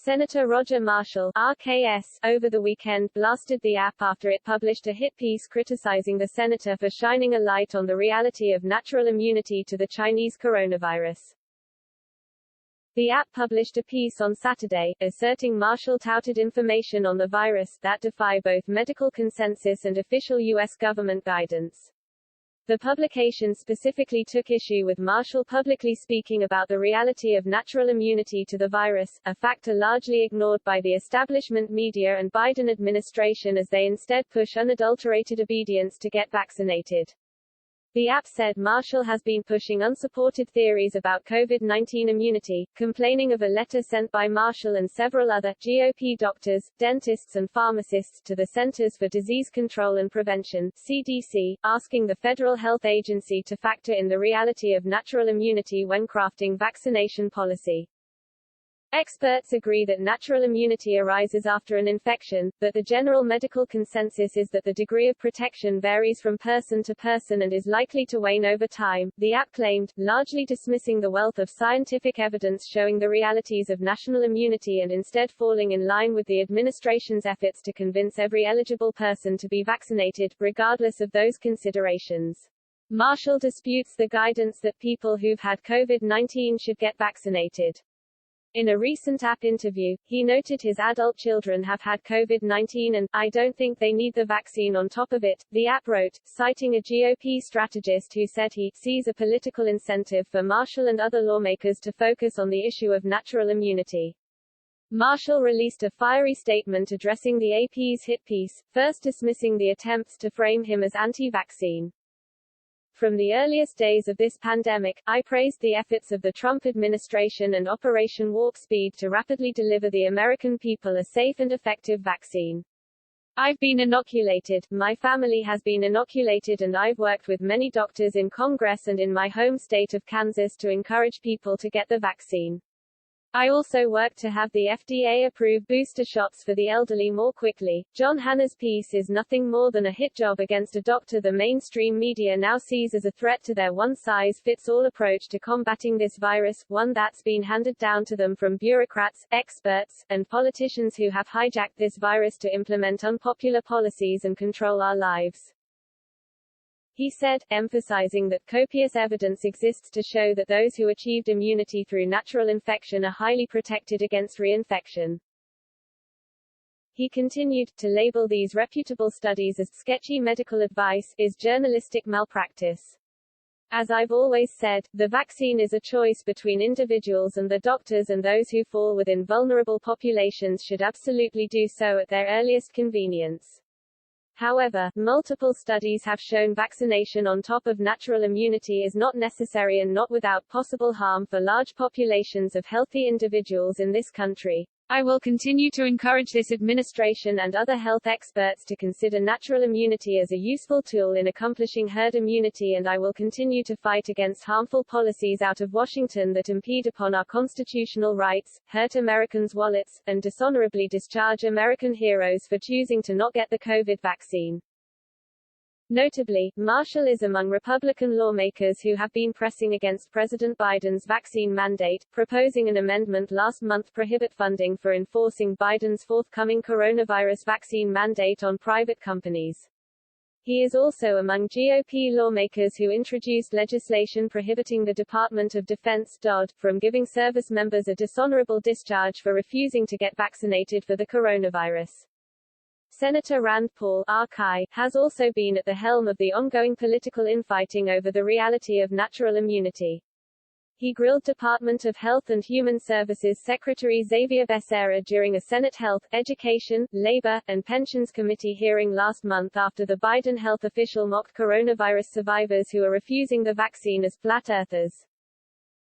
Senator Roger Marshall, RKS, over the weekend blasted the app after it published a hit piece criticizing the senator for shining a light on the reality of natural immunity to the Chinese coronavirus. The app published a piece on Saturday, asserting Marshall touted information on the virus that defy both medical consensus and official U.S. government guidance. The publication specifically took issue with Marshall publicly speaking about the reality of natural immunity to the virus, a factor largely ignored by the establishment media and Biden administration as they instead push unadulterated obedience to get vaccinated. The app said Marshall has been pushing unsupported theories about COVID-19 immunity, complaining of a letter sent by Marshall and several other GOP doctors, dentists and pharmacists to the Centers for Disease Control and Prevention (CDC), asking the federal health agency to factor in the reality of natural immunity when crafting vaccination policy. Experts agree that natural immunity arises after an infection, but the general medical consensus is that the degree of protection varies from person to person and is likely to wane over time, the app claimed, largely dismissing the wealth of scientific evidence showing the realities of national immunity and instead falling in line with the administration's efforts to convince every eligible person to be vaccinated, regardless of those considerations. Marshall disputes the guidance that people who've had COVID-19 should get vaccinated. In a recent app interview, he noted his adult children have had COVID-19 and, "I don't think they need the vaccine on top of it," the app wrote, citing a GOP strategist who said he sees a political incentive for Marshall and other lawmakers to focus on the issue of natural immunity. Marshall released a fiery statement addressing the AP's hit piece, first dismissing the attempts to frame him as anti-vaccine. From the earliest days of this pandemic, I praised the efforts of the Trump administration and Operation Warp Speed to rapidly deliver the American people a safe and effective vaccine. I've been inoculated, my family has been inoculated, and I've worked with many doctors in Congress and in my home state of Kansas to encourage people to get the vaccine. I also worked to have the FDA approve booster shots for the elderly more quickly. John Hanna's piece is nothing more than a hit job against a doctor the mainstream media now sees as a threat to their one-size-fits-all approach to combating this virus, one that's been handed down to them from bureaucrats, experts, and politicians who have hijacked this virus to implement unpopular policies and control our lives. He said, emphasizing that copious evidence exists to show that those who achieved immunity through natural infection are highly protected against reinfection. He continued, to label these reputable studies as sketchy medical advice is journalistic malpractice. As I've always said, the vaccine is a choice between individuals, and the doctors and those who fall within vulnerable populations should absolutely do so at their earliest convenience. However, multiple studies have shown vaccination on top of natural immunity is not necessary and not without possible harm for large populations of healthy individuals in this country. I will continue to encourage this administration and other health experts to consider natural immunity as a useful tool in accomplishing herd immunity, and I will continue to fight against harmful policies out of Washington that impede upon our constitutional rights, hurt Americans' wallets, and dishonorably discharge American heroes for choosing to not get the COVID vaccine. Notably, Marshall is among Republican lawmakers who have been pressing against President Biden's vaccine mandate, proposing an amendment last month prohibit funding for enforcing Biden's forthcoming coronavirus vaccine mandate on private companies. He is also among GOP lawmakers who introduced legislation prohibiting the Department of Defense (DoD) from giving service members a dishonorable discharge for refusing to get vaccinated for the coronavirus. Senator Rand Paul (RKI) has also been at the helm of the ongoing political infighting over the reality of natural immunity. He grilled Department of Health and Human Services Secretary Xavier Becerra during a Senate Health, Education, Labor, and Pensions Committee hearing last month after the Biden health official mocked coronavirus survivors who are refusing the vaccine as flat earthers.